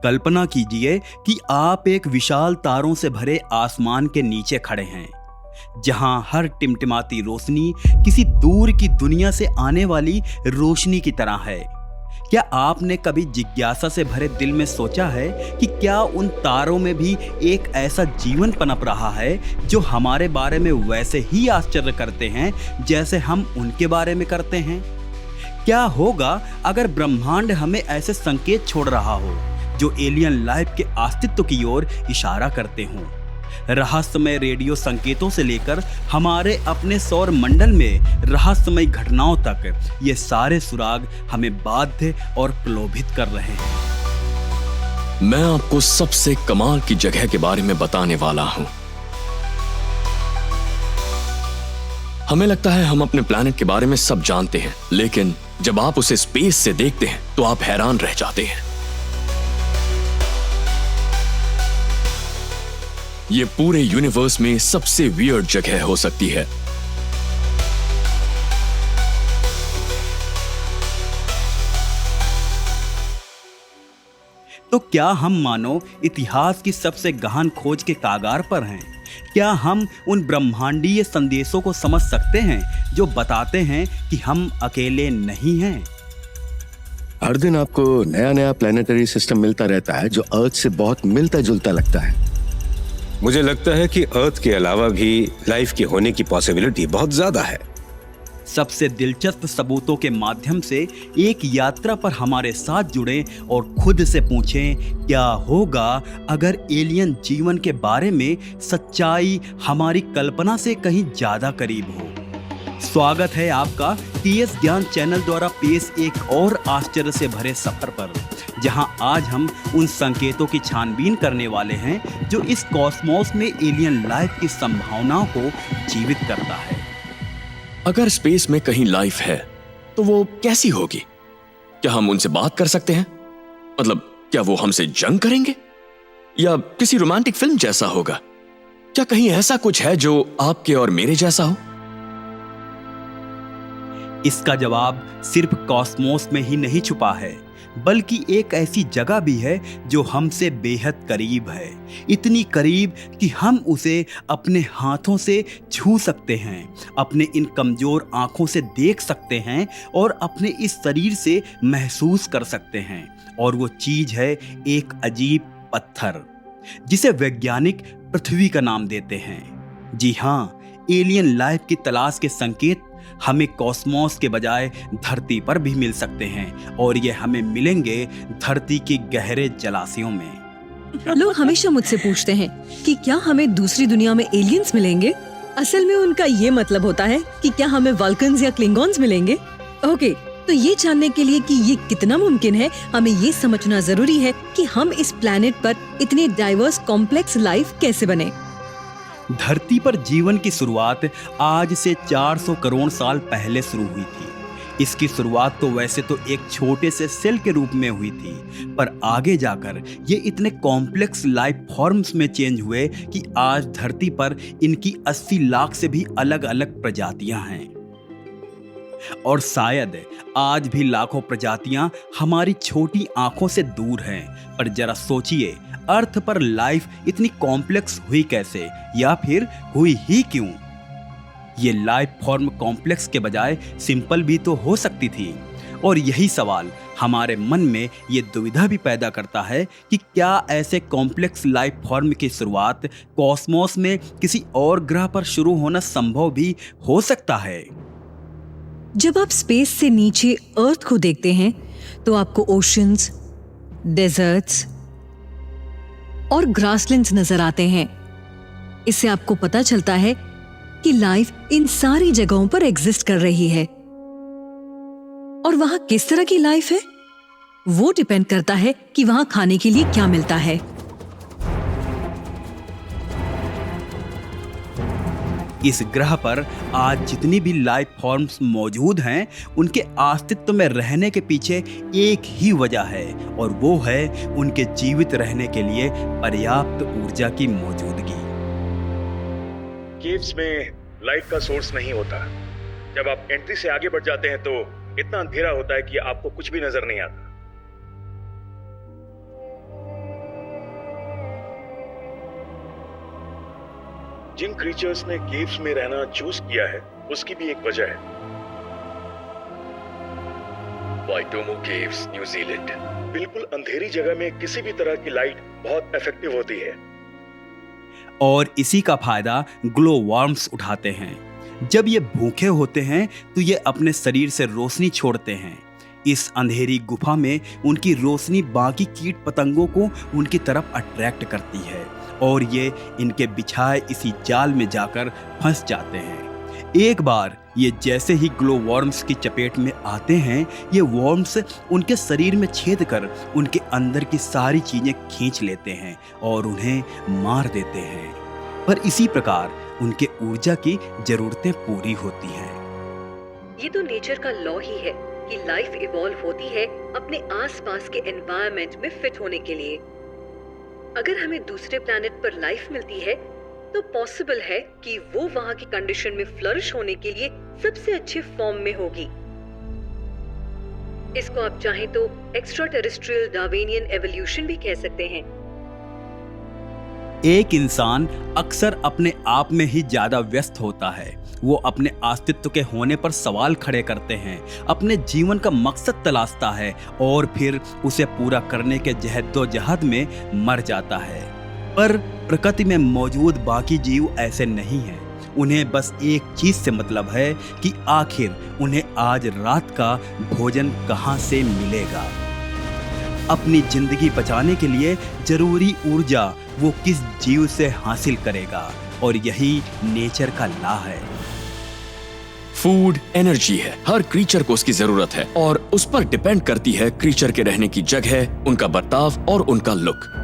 कल्पना कीजिए कि आप एक विशाल तारों से भरे आसमान के नीचे खड़े हैं, जहां हर टिमटिमाती रोशनी किसी दूर की दुनिया से आने वाली रोशनी की तरह है। क्या आपने कभी जिज्ञासा से भरे दिल में सोचा है कि क्या उन तारों में भी एक ऐसा जीवन पनप रहा है जो हमारे बारे में वैसे ही आश्चर्य करते हैं जैसे हम उनके बारे में करते हैं? क्या होगा अगर ब्रह्मांड हमें ऐसे संकेत छोड़ रहा हो जो एलियन लाइफ के अस्तित्व की ओर इशारा करते हों? रहस्यमय रेडियो संकेतों से लेकर हमारे अपने सौर मंडल में रहस्यमय घटनाओं तक ये सारे सुराग हमें बाध्य और प्रलोभित कर रहे हैं। मैं आपको सबसे कमाल की जगह के बारे में बताने वाला हूं। हमें लगता है हम अपने प्लैनेट के बारे में सब जानते हैं, लेकिन जब आप उसे स्पेस से देखते हैं तो आप हैरान रह जाते हैं। ये पूरे यूनिवर्स में सबसे वियर्ड जगह हो सकती है। तो क्या हम मानो इतिहास की सबसे गहन खोज के कागार पर हैं? क्या हम उन ब्रह्मांडीय संदेशों को समझ सकते हैं जो बताते हैं कि हम अकेले नहीं हैं? हर दिन आपको नया नया प्लैनेटरी सिस्टम मिलता रहता है जो अर्थ से बहुत मिलता जुलता लगता है। मुझे लगता है कि अर्थ के अलावा भी लाइफ के होने की पॉसिबिलिटी बहुत ज्यादा है। सबसे दिलचस्प सबूतों के माध्यम से एक यात्रा पर हमारे साथ जुड़ें और खुद से पूछें, क्या होगा अगर एलियन जीवन के बारे में सच्चाई हमारी कल्पना से कहीं ज्यादा करीब हो? स्वागत है आपका टीएस ज्ञान चैनल द्वारा पेश एक और आश्चर्य से भरे सफर पर, जहां आज हम उन संकेतों की छानबीन करने वाले हैं जो इस कॉस्मोस में एलियन लाइफ की संभावनाओं को जीवित करता है। अगर स्पेस में कहीं लाइफ है तो वो कैसी होगी? क्या हम उनसे बात कर सकते हैं? मतलब, क्या वो हमसे जंग करेंगे या किसी रोमांटिक फिल्म जैसा होगा? क्या कहीं ऐसा कुछ है जो आपके और मेरे जैसा हो? इसका जवाब सिर्फ कॉस्मोस में ही नहीं छुपा है, बल्कि एक ऐसी जगह भी है जो हमसे बेहद करीब है। इतनी करीब कि हम उसे अपने हाथों से छू सकते हैं, अपने इन कमजोर आंखों से देख सकते हैं और अपने इस शरीर से महसूस कर सकते हैं। और वो चीज है एक अजीब पत्थर, जिसे वैज्ञानिक पृथ्वी का नाम देते हैं। जी हाँ, एलियन लाइफ की तलाश के संकेत हमें कॉस्मोस के बजाय धरती पर भी मिल सकते हैं, और ये हमें मिलेंगे धरती के गहरे जलाशयों में। लोग हमेशा मुझसे पूछते हैं कि क्या हमें दूसरी दुनिया में एलियंस मिलेंगे। असल में उनका ये मतलब होता है कि क्या हमें वल्कन्स या क्लिंगॉन्स मिलेंगे। ओके, तो ये जानने के लिए कि ये कितना मुमकिन है, हमें ये समझना जरूरी है कि हम इस प्लैनेट पर इतने डाइवर्स कॉम्प्लेक्स लाइफ कैसे बने। धरती पर जीवन की शुरुआत आज से 400 करोड़ साल पहले शुरू हुई थी। इसकी शुरुआत तो वैसे तो एक छोटे से सेल के रूप में हुई थी, पर आगे जाकर ये इतने कॉम्प्लेक्स लाइफ फॉर्म्स में चेंज हुए कि आज धरती पर इनकी 80 लाख से भी अलग अलग प्रजातियां हैं। और शायद आज भी लाखों प्रजातियां हमारी छोटी आंखों से दूर हैं। पर जरा सोचिए, अर्थ पर लाइफ इतनी कॉम्प्लेक्स हुई कैसे, या फिर हुई ही क्यों? ये लाइफ फॉर्म कॉम्प्लेक्स के बजाय सिंपल भी तो हो सकती थी। और यही सवाल हमारे मन में ये दुविधा भी पैदा करता है कि क्या ऐसे कॉम्प्लेक्स लाइफ फॉर्म की शुरुआत कॉस्मोस में किसी और ग्रह पर शुरू होना संभव भी हो सकता है। जब आप स्पेस से नीचे अर्थ को देखते हैं तो आपको ओशंस, डेजर्ट्स और ग्रासलैंड्स नजर आते हैं। इससे आपको पता चलता है कि लाइफ इन सारी जगहों पर एग्जिस्ट कर रही है। और वहां किस तरह की लाइफ है वो डिपेंड करता है कि वहां खाने के लिए क्या मिलता है। इस ग्रह पर आज जितनी भी लाइफ फॉर्म्स मौजूद हैं, उनके अस्तित्व में रहने के पीछे एक ही वजह है, और वो है उनके जीवित रहने के लिए पर्याप्त ऊर्जा की मौजूदगी। केव्स में लाइट का सोर्स नहीं होता। जब आप एंट्री से आगे बढ़ जाते हैं तो इतना अंधेरा होता है कि आपको कुछ भी नजर नहीं आता। जिन क्रीचर्स ने केव्स में रहना चूज किया है उसकी भी एक वजह है। वाइटोमो केव्स, न्यूजीलैंड। बिल्कुल अंधेरी जगह में किसी भी तरह की लाइट बहुत इफेक्टिव होती है। और इसी का फायदा ग्लो वर्म्स उठाते हैं। जब ये भूखे होते हैं तो ये अपने शरीर से रोशनी छोड़ते हैं। इस अंधेरी गुफा में उनकी रोशनी बाकी कीट पतंगों को उनकी तरफ अट्रैक्ट करती है और ये इनके बिछाए इसी जाल में जाकर फंस जाते हैं। एक बार ये जैसे ही ग्लो वर्म्स की चपेट में आते हैं, ये वर्म्स उनके शरीर में छेद कर उनके अंदर की सारी चीजें खींच लेते हैं और उन्हें मार देते हैं। पर इसी प्रकार उनके ऊर्जा की जरूरतें पूरी होती हैं। ये तो नेचर का लॉ ही है कि लाइफ इवॉल्व होती है अपने आसपास के एनवायरनमेंट में फिट होने के लिए। अगर हमें दूसरे प्लैनेट पर लाइफ मिलती है तो पॉसिबल है कि वो वहाँ की कंडीशन में फ्लरिश होने के लिए सबसे अच्छे फॉर्म में होगी। इसको आप चाहें तो एक्स्ट्रा टेरेस्ट्रियल डार्विनियन एवोल्यूशन भी कह सकते हैं। एक इंसान अक्सर अपने आप में ही ज्यादा व्यस्त होता है। वो अपने अस्तित्व के होने पर सवाल खड़े करते हैं, अपने जीवन का मकसद तलाशता है और फिर उसे पूरा करने के जहदोजहद में मर जाता है। पर प्रकृति में मौजूद बाकी जीव ऐसे नहीं हैं। उन्हें बस एक चीज से मतलब है कि आखिर उन्हें आज रात का भोजन कहाँ से मिलेगा। अपनी जिंदगी बचाने के लिए जरूरी ऊर्जा वो किस जीव से हासिल करेगा, और यही नेचर का लॉ है। फूड एनर्जी है, हर क्रीचर को उसकी जरूरत है और उस पर डिपेंड करती है क्रीचर के रहने की जगह, उनका बर्ताव और उनका लुक।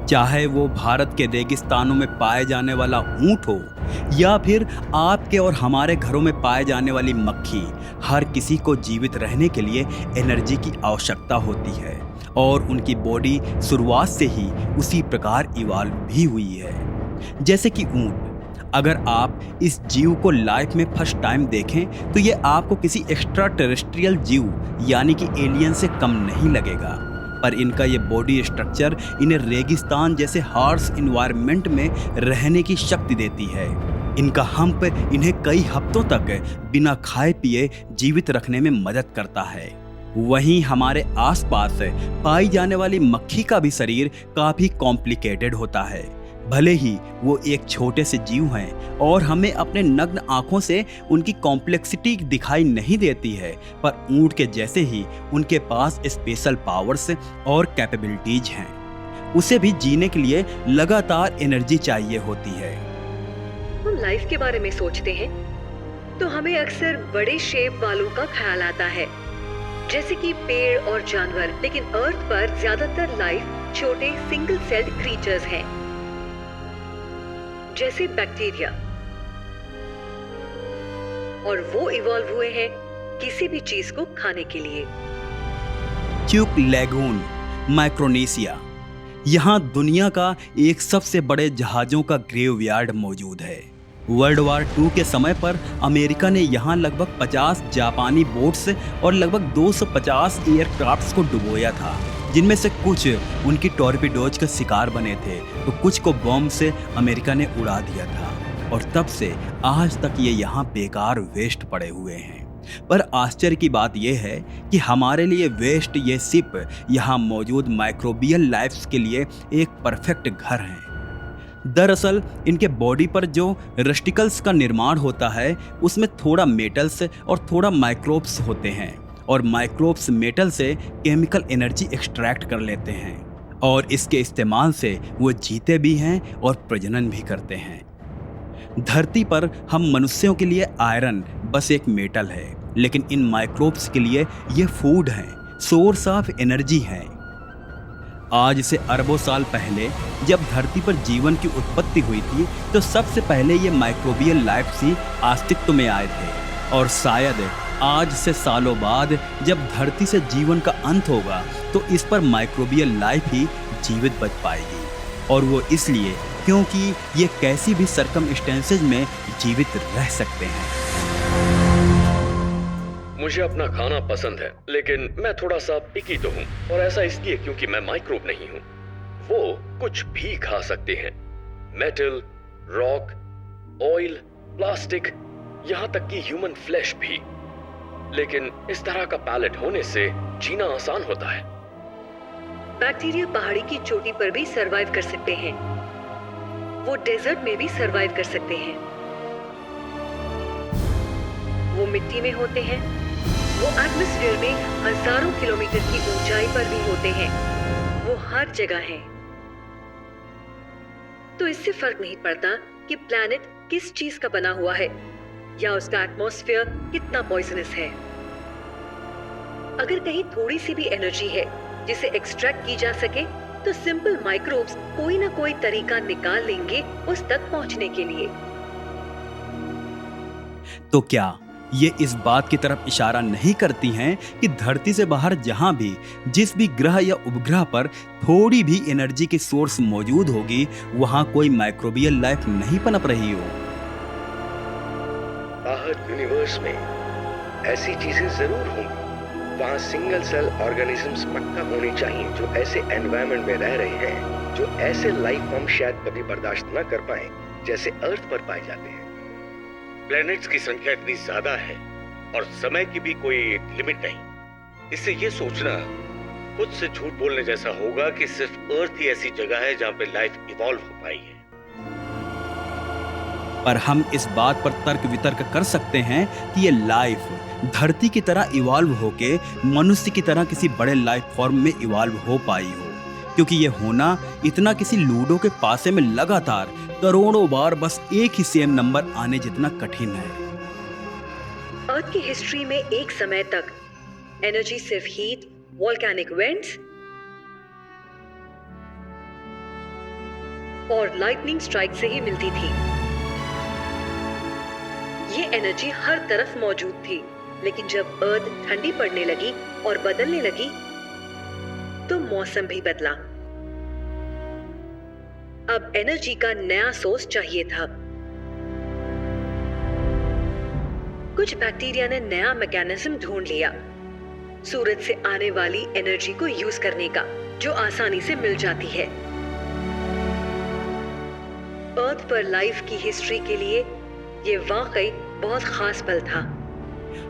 चाहे वो भारत के रेगिस्तानों में पाए जाने वाला ऊंट हो या फिर आपके और हमारे घरों में पाए जाने वाली मक्खी, हर किसी को जीवित रहने के लिए एनर्जी की आवश्यकता होती है और उनकी बॉडी शुरुआत से ही उसी प्रकार इवॉल्व भी हुई है। जैसे कि ऊंट, अगर आप इस जीव को लाइफ में फर्स्ट टाइम देखें तो ये आपको किसी एक्स्ट्रा टेरेस्ट्रियल जीव यानी कि एलियन से कम नहीं लगेगा, पर इनका ये बॉडी स्ट्रक्चर इन्हें रेगिस्तान जैसे हार्श इन्वायरमेंट में रहने की शक्ति देती है। इनका हम्प इन्हें कई हफ्तों तक बिना खाए पिए जीवित रखने में मदद करता है। वहीं हमारे आसपास पाई जाने वाली मक्खी का भी शरीर काफी कॉम्प्लिकेटेड होता है। भले ही वो एक छोटे से जीव हैं और हमें अपने नग्न आंखों से उनकी कॉम्प्लेक्सिटी दिखाई नहीं देती है, पर ऊंट के जैसे ही उनके पास स्पेशल पावर्स और कैपेबिलिटीज हैं। उसे भी जीने के लिए लगातार एनर्जी चाहिए होती है। हम लाइफ के बारे में सोचते हैं तो हमें अक्सर बड़े शेप वालों का ख्याल आता है, जैसे कि पेड़ और जानवर, लेकिन अर्थ पर ज्यादातर लाइफ छोटे सिंगल सेल्ड क्रीचर्स हैं, जैसे बैक्टीरिया, और वो इवॉल्व हुए हैं किसी भी चीज को खाने के लिए। क्यूक लैगून, माइक्रोनेशिया, यहाँ दुनिया का एक सबसे बड़े जहाजों का ग्रेवयार्ड मौजूद है। वर्ल्ड वार 2 के समय पर अमेरिका ने यहाँ लगभग 50 जापानी बोट्स और लगभग 250 एयरक्राफ्ट्स को डुबोया था, जिनमें से कुछ उनकी टॉर्पिडोज का शिकार बने थे तो कुछ को बम से अमेरिका ने उड़ा दिया था, और तब से आज तक ये यहाँ बेकार वेस्ट पड़े हुए हैं। पर आश्चर्य की बात यह है कि हमारे लिए वेस्ट ये सिर्फ यहाँ मौजूद माइक्रोबियल लाइफ्स के लिए एक परफेक्ट घर है। दरअसल इनके बॉडी पर जो रेस्टिकल्स का निर्माण होता है उसमें थोड़ा मेटल्स और थोड़ा माइक्रोब्स होते हैं, और माइक्रोब्स मेटल से केमिकल एनर्जी एक्सट्रैक्ट कर लेते हैं और इसके इस्तेमाल से वो जीते भी हैं और प्रजनन भी करते हैं। धरती पर हम मनुष्यों के लिए आयरन बस एक मेटल है, लेकिन इन माइक्रोब्स के लिए ये फूड है, सोर्स ऑफ एनर्जी है। आज से अरबों साल पहले जब धरती पर जीवन की उत्पत्ति हुई थी तो सबसे पहले ये माइक्रोबियल लाइफ ही अस्तित्व में आए थे, और शायद आज से सालों बाद जब धरती से जीवन का अंत होगा तो इस पर माइक्रोबियल लाइफ ही जीवित बच पाएगी, और वो इसलिए क्योंकि ये कैसी भी सर्कमस्टेंसेज में जीवित रह सकते हैं। मुझे अपना खाना पसंद है, लेकिन मैं थोड़ा सा पिकी तो हूँ, और ऐसा इसलिए क्योंकि मैं माइक्रोब नहीं हूँ। वो कुछ भी खा सकते हैं, मेटल, रॉक, ऑयल, प्लास्टिक, यहाँ तक कि ह्यूमन फ्लैश भी। लेकिन इस तरह का पैलेट होने से जीना आसान होता है। बैक्टीरिया पहाड़ी की चोटी पर भी सरवाइव कर सकते हैं। वो डेजर्ट में भी सरवाइव कर सकते हैं। वो मिट्टी में होते हैं। वो एटमॉस्फेयर में हजारों किलोमीटर की ऊंचाई पर भी होते हैं। वो हर जगह हैं। तो इससे फर्क नहीं पड़ता कि प्लैनेट किस चीज का बना हुआ है या उसका एटमॉस्फेयर कितना पॉइजनस है। अगर कहीं थोड़ी सी भी एनर्जी है जिसे एक्सट्रैक्ट की जा सके, तो सिंपल माइक्रोब्स कोई ना कोई तरीका निकाल लेंगे उस तक पहुंचने के लिए। तो क्या ये इस बात की तरफ इशारा नहीं करती हैं कि धरती से बाहर जहां भी, जिस भी ग्रह या उपग्रह पर थोड़ी भी एनर्जी की सोर्स मौजूद होगी, वहां कोई माइक्रोबियल लाइफ नहीं पनप रही हो? बाहर यूनिवर्स में ऐसी चीजें जरूर होंगी। वहाँ सिंगल सेल ऑर्गेनिजम्स पक्का होनी चाहिए जो ऐसे एनवायरनमेंट में रह रहे हैं जो ऐसे लाइफ फॉर्म शायद कभी बर्दाश्त न कर पाए जैसे अर्थ पर पाए जाते हैं। प्लैनेट्स की संख्या इतनी ज्यादा है और समय की भी कोई लिमिट नहीं। इससे ये सोचना खुद से झूठ बोलने जैसा होगा कि सिर्फ अर्थ ही ऐसी जगह है जहां पे लाइफ इवॉल्व हो पाई है। पर हम इस बात पर तर्क वितर्क कर सकते हैं कि ये लाइफ धरती की तरह इवॉल्व होके मनुष्य की तरह किसी बड़े लाइफ फॉर्म में इवॉल्व हो पाई हो, क्योंकि ये होना इतना किसी लूडो के पासे में लगातार करोड़ों बार बस एक ही सेम नंबर आने जितना कठिन है। अर्थ की हिस्ट्री में एक समय तक एनर्जी सिर्फ हीट, वोल्केनिक वेंट्स और लाइटनिंग स्ट्राइक से ही मिलती थी। ये एनर्जी हर तरफ मौजूद थी, लेकिन जब अर्थ ठंडी पड़ने लगी और बदलने लगी, तो मौसम भी बदला। अब एनर्जी का नया सोर्स चाहिए था। कुछ बैक्टीरिया ने नया मैकेनिज्म ढूंढ लिया, सूरज से आने वाली एनर्जी को यूज करने का, जो आसानी से मिल जाती है। अर्थ पर लाइफ की हिस्ट्री के लिए ये वाकई बहुत खास पल था।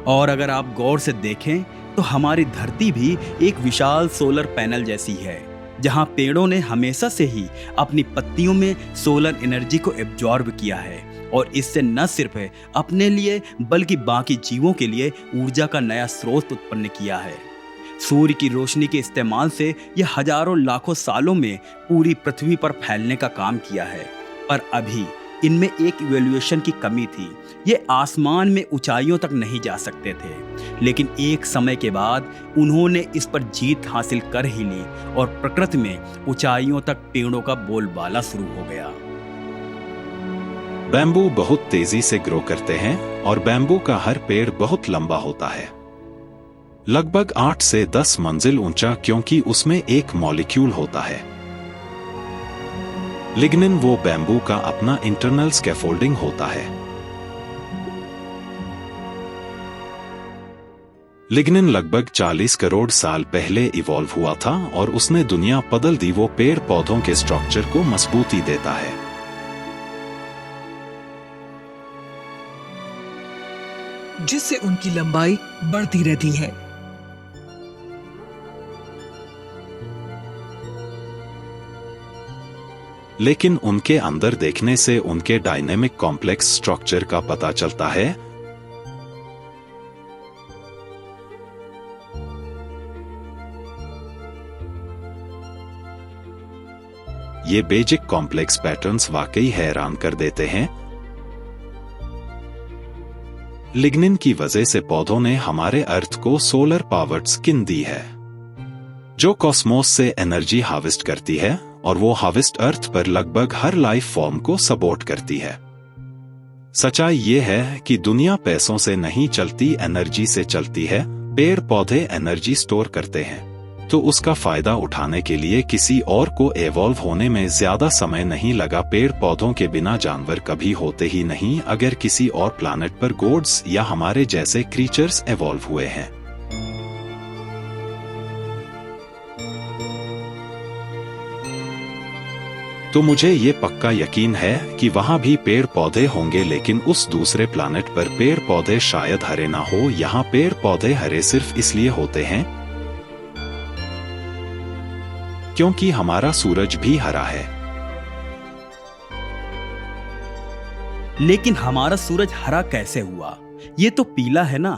और अगर आप गौर से देखें तो हमारी धरती भी एक विशाल सोलर पैनल जैसी है, जहां पेड़ों ने हमेशा से ही अपनी पत्तियों में सोलर एनर्जी को एब्जॉर्ब किया है और इससे न सिर्फ अपने लिए बल्कि बाकी जीवों के लिए ऊर्जा का नया स्रोत उत्पन्न किया है। सूर्य की रोशनी के इस्तेमाल से यह हजारों लाखों सालों में पूरी पृथ्वी पर फैलने का काम किया है, पर अभी इनमें एक इवोल्यूशन की कमी थी। ये आसमान में ऊंचाइयों तक नहीं जा सकते थे, लेकिन एक समय के बाद उन्होंने इस पर जीत हासिल कर ही ली और प्रकृति में ऊंचाइयों तक पेड़ों का बोलबाला शुरू हो गया। बैम्बू बहुत तेजी से ग्रो करते हैं और बैम्बू का हर पेड़ बहुत लंबा होता है, लगभग 8 से 10 मंजिल ऊंचा, क्योंकि उसमें एक मॉलिक्यूल होता है लिग्निन। वो बैम्बू का अपना इंटरनल स्कैफोल्डिंग होता है। लिग्निन लगभग 40 करोड़ साल पहले इवॉल्व हुआ था और उसने दुनिया बदल दी। वो पेड़ पौधों के स्ट्रक्चर को मजबूती देता है। जिससे उनकी लंबाई बढ़ती रहती है। लेकिन उनके अंदर देखने से उनके डायनेमिक कॉम्प्लेक्स स्ट्रक्चर का पता चलता है। ये बेसिक कॉम्प्लेक्स पैटर्न्स वाकई हैरान कर देते हैं। लिग्निन की वजह से पौधों ने हमारे अर्थ को सोलर पावर्ड स्किन दी है, जो कॉस्मोस से एनर्जी हार्वेस्ट करती है और वो हार्वेस्ट अर्थ पर लगभग हर लाइफ फॉर्म को सपोर्ट करती है। सच्चाई ये है कि दुनिया पैसों से नहीं चलती, एनर्जी से चलती है। पेड़ पौधे एनर्जी स्टोर करते हैं, तो उसका फायदा उठाने के लिए किसी और को एवॉल्व होने में ज्यादा समय नहीं लगा। पेड़ पौधों के बिना जानवर कभी होते ही नहीं। अगर किसी और प्लैनेट पर गोड्स या हमारे जैसे क्रीचर्स एवॉल्व हुए हैं, तो मुझे ये पक्का यकीन है कि वहां भी पेड़ पौधे होंगे, लेकिन उस दूसरे प्लैनेट पर पेड़ पौधे शायद हरे ना हो। यहाँ पेड़ पौधे हरे सिर्फ इसलिए होते हैं क्योंकि हमारा सूरज भी हरा है। लेकिन हमारा सूरज हरा कैसे हुआ? ये तो पीला है ना।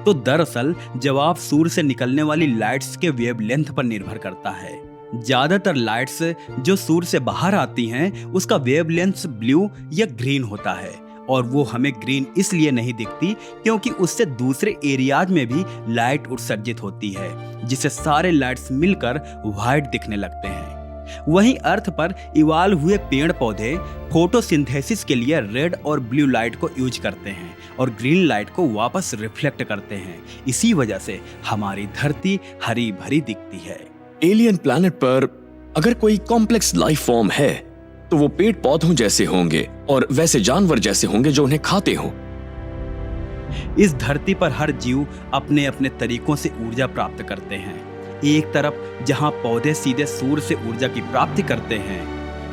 तो दरअसल जवाब सूर्य से निकलने वाली लाइट्स के वेवलेंथ पर निर्भर करता है। ज्यादातर लाइट्स जो सूर्य से बाहर आती हैं उसका वेवलेंथ ब्लू या ग्रीन होता है, और वो हमें ग्रीन इसलिए नहीं दिखती क्योंकि उससे दूसरे एरियाज में भी लाइट उत्सर्जित होती है, जिससे सारे लाइट्स मिलकर व्हाइट दिखने लगते हैं। वहीं अर्थ पर इवाल्व हुए पेड़ पौधे फोटोसिंथेसिस के लिए रेड और ब्लू लाइट को यूज करते हैं और ग्रीन लाइट को वापस रिफ्लेक्ट करते हैं। इसी वजह से हमारी धरती हरी भरी दिखती है। एलियन प्लैनेट पर अगर कोई कॉम्प्लेक्स लाइफ फॉर्म है तो वो पेड़ पौधों जैसे होंगे और वैसे जानवर जैसे होंगे जो उन्हें खाते हों। इस धरती पर हर जीव अपने अपने तरीकों से ऊर्जा प्राप्त करते हैं। एक तरफ जहां पौधे सीधे सूर्य से ऊर्जा की प्राप्ति करते हैं,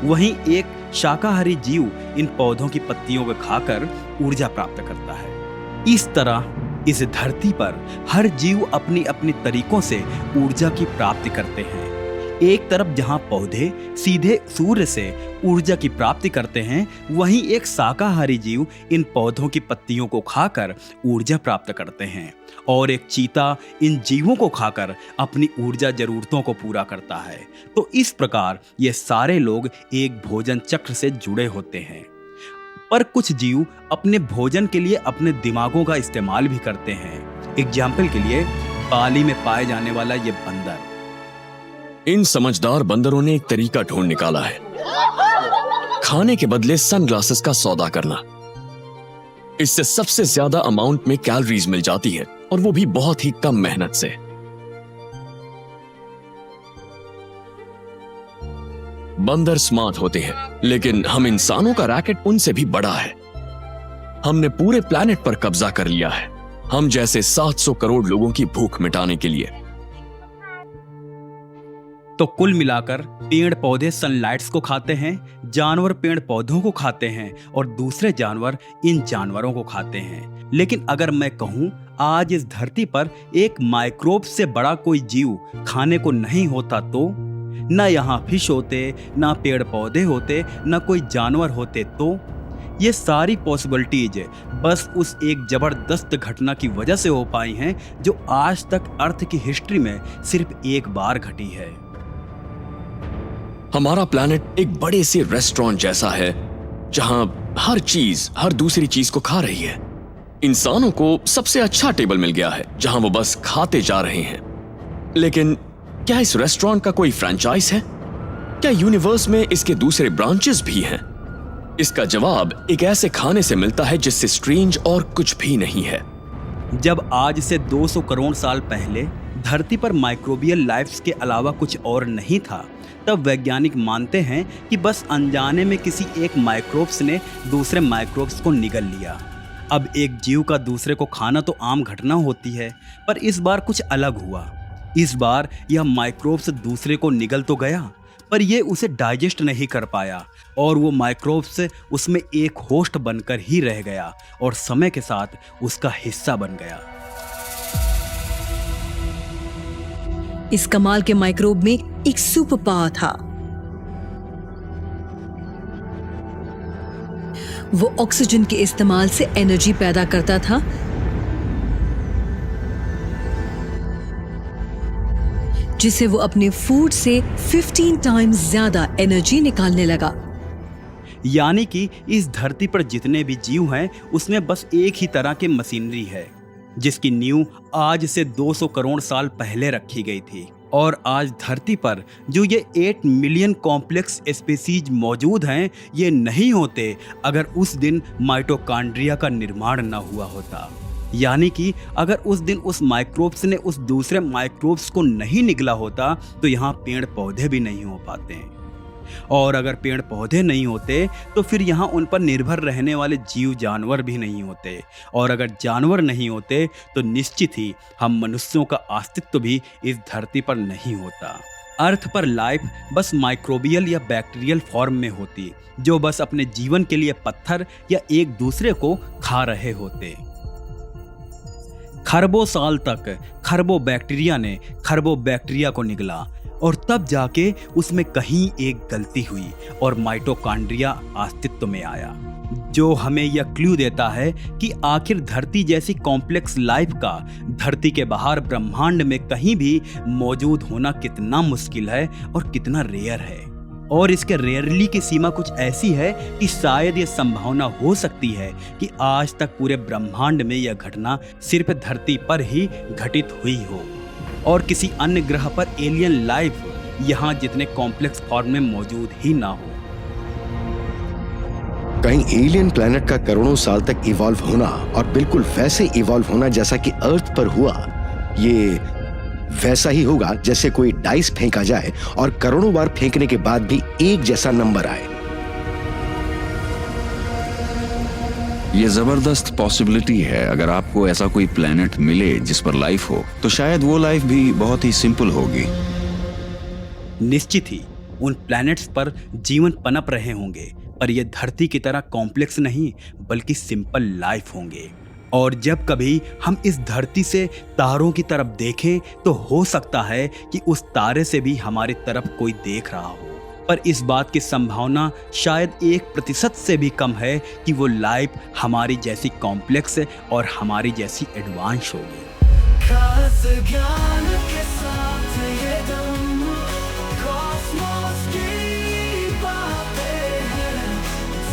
वहीं एक शाकाहारी जीव इन पौधों की पत्तियों को खाकर ऊर्जा प्राप्त करता है। इस तरह इस धरती पर हर जीव अपनी अपनी तरीकों से ऊर्जा की प्राप्ति करते हैं। एक तरफ जहां पौधे सीधे सूर्य से ऊर्जा की प्राप्ति करते हैं, वहीं एक शाकाहारी जीव इन पौधों की पत्तियों को खाकर ऊर्जा प्राप्त करते हैं, और एक चीता इन जीवों को खाकर अपनी ऊर्जा जरूरतों को पूरा करता है। तो इस प्रकार ये सारे लोग एक भोजन चक्र से जुड़े होते हैं। पर कुछ जीव अपने भोजन के लिए अपने दिमागों का इस्तेमाल भी करते हैं। एग्जाम्पल के लिए पाली में पाए जाने वाला ये बंदर। इन समझदार बंदरों ने एक तरीका ढूंढ निकाला है, खाने के बदले सनग्लासेस का सौदा करना। इससे सबसे ज्यादा अमाउंट में कैलोरीज मिल जाती है, और वो भी बहुत ही कम मेहनत से। बंदर स्मार्ट होते हैं, लेकिन हम इंसानों का रैकेट उनसे भी बड़ा है। हमने पूरे प्लैनेट पर कब्जा कर लिया है, हम जैसे 700 करोड़ लोगों की भूख मिटाने के लिए। तो कुल मिलाकर पेड़ पौधे सनलाइट्स को खाते हैं, जानवर पेड़ पौधों को खाते हैं, और दूसरे जानवर इन जानवरों को खाते हैं। लेकिन अगर मैं कहूं आज इस धरती पर एक माइक्रोब से बड़ा कोई जीव खाने को नहीं होता, तो न यहाँ फिश होते, ना पेड़ पौधे होते, ना कोई जानवर होते, तो ये सारी पॉसिबिलिटीज बस उस एक जबरदस्त घटना की वजह से हो पाई हैं जो आज तक अर्थ की हिस्ट्री में सिर्फ एक बार घटी है। हमारा प्लैनेट एक बड़े से रेस्टोरेंट जैसा है जहां हर चीज हर दूसरी चीज को खा रही है। इंसानों को सबसे अच्छा टेबल मिल गया है जहां वो बस खाते जा रहे हैं। लेकिन क्या इस रेस्टोरेंट का कोई फ्रेंचाइज है? क्या यूनिवर्स में इसके दूसरे ब्रांचेस भी हैं? इसका जवाब एक ऐसे खाने से मिलता है जिससे स्ट्रेंज और कुछ भी नहीं है। जब आज से 200 करोड़ साल पहले धरती पर माइक्रोबियल लाइफ्स के अलावा कुछ और नहीं था, तब वैज्ञानिक मानते हैं कि बस अनजाने में किसी एक माइक्रोब्स ने दूसरे माइक्रोब्स को निगल लिया। अब एक जीव का दूसरे को खाना तो आम घटना होती है, पर इस बार कुछ अलग हुआ। इस बार यह माइक्रोब्स दूसरे को निगल तो गया, पर यह उसे डाइजेस्ट नहीं कर पाया, और वो माइक्रोब्स उसमें एक होस्ट बनकर ही रह गया और समय के साथ उसका हिस्सा बन गया। इस कमाल के माइक्रोब में एक सुपर पावर था। वो ऑक्सीजन के इस्तेमाल से एनर्जी पैदा करता था, जिसे वो अपने फूड से 15 टाइम्स ज्यादा एनर्जी निकालने लगा। यानी कि इस धरती पर जितने भी जीव हैं उसमें बस एक ही तरह की मशीनरी है जिसकी नींव आज से 200 करोड़ साल पहले रखी गई थी। और आज धरती पर जो ये 8 मिलियन कॉम्प्लेक्स स्पीसीज मौजूद हैं, ये नहीं होते अगर उस दिन माइटोकॉन्ड्रिया का निर्माण न हुआ होता। यानी कि अगर उस दिन उस माइक्रोब्स ने उस दूसरे माइक्रोब्स को नहीं निगला होता तो यहाँ पेड़ पौधे भी नहीं हो पाते हैं। और अगर पेड़ पौधे नहीं होते तो फिर यहाँ उन पर निर्भर रहने वाले जीव जानवर भी नहीं होते, और अगर जानवर नहीं होते तो निश्चित ही हम मनुष्यों का अस्तित्व भी इस धरती पर नहीं होता। अर्थ पर लाइफ बस माइक्रोबियल या बैक्टीरियल फॉर्म में होती, जो बस अपने जीवन के लिए पत्थर या एक दूसरे को खा रहे होते। खरबों साल तक खरबों बैक्टीरिया ने खरबों बैक्टीरिया को निगला और तब जाके उसमें कहीं एक गलती हुई और माइटोकॉन्ड्रिया अस्तित्व में आया, जो हमें यह क्लू देता है कि आखिर धरती जैसी कॉम्प्लेक्स लाइफ का धरती के बाहर ब्रह्मांड में कहीं भी मौजूद होना कितना मुश्किल है और कितना रेयर है। और इसके रेयरली की सीमा कुछ ऐसी है कि शायद यह संभावना हो सकती है कि आज तक पूरे ब्रह्मांड में यह घटना सिर्फ धरती पर ही घटित हुई हो और किसी अन्य ग्रह पर एलियन लाइफ यहाँ जितने कॉम्प्लेक्स फॉर्म में मौजूद ही ना हो। कहीं एलियन प्लैनेट का करोड़ों साल तक इवॉल्व होना और बिल्कुल वैसे इवॉल्व होना जैसा कि अर्थ पर हुआ, ये वैसा ही होगा जैसे कोई डाइस फेंका जाए और करोड़ों बार फेंकने के बाद भी एक जैसा नंबर आए। ये जबरदस्त पॉसिबिलिटी है। अगर आपको ऐसा कोई प्लेनेट मिले जिस पर लाइफ हो, तो शायद वो लाइफ भी बहुत ही सिंपल होगी। निश्चित ही उन प्लैनेट्स पर जीवन पनप रहे होंगे, पर यह धरती की तरह कॉम्प्लेक्स नहीं बल्कि सिंपल लाइफ होंगे। और जब कभी हम इस धरती से तारों की तरफ देखें तो हो सकता है कि उस तारे से भी हमारी तरफ कोई देख रहा हो, पर इस बात की संभावना शायद 1% से भी कम है कि वो लाइफ हमारी जैसी कॉम्प्लेक्स और हमारी जैसी एडवांस होगी। खास ज्ञान के साथ ये दम कॉस्मोस की बातें हैं,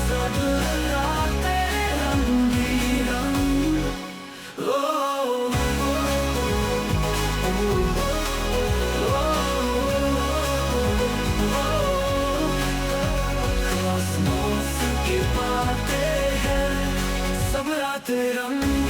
सब आते रंग-बिरंग। कॉस्मोस की बातें हैं, सब आते रंग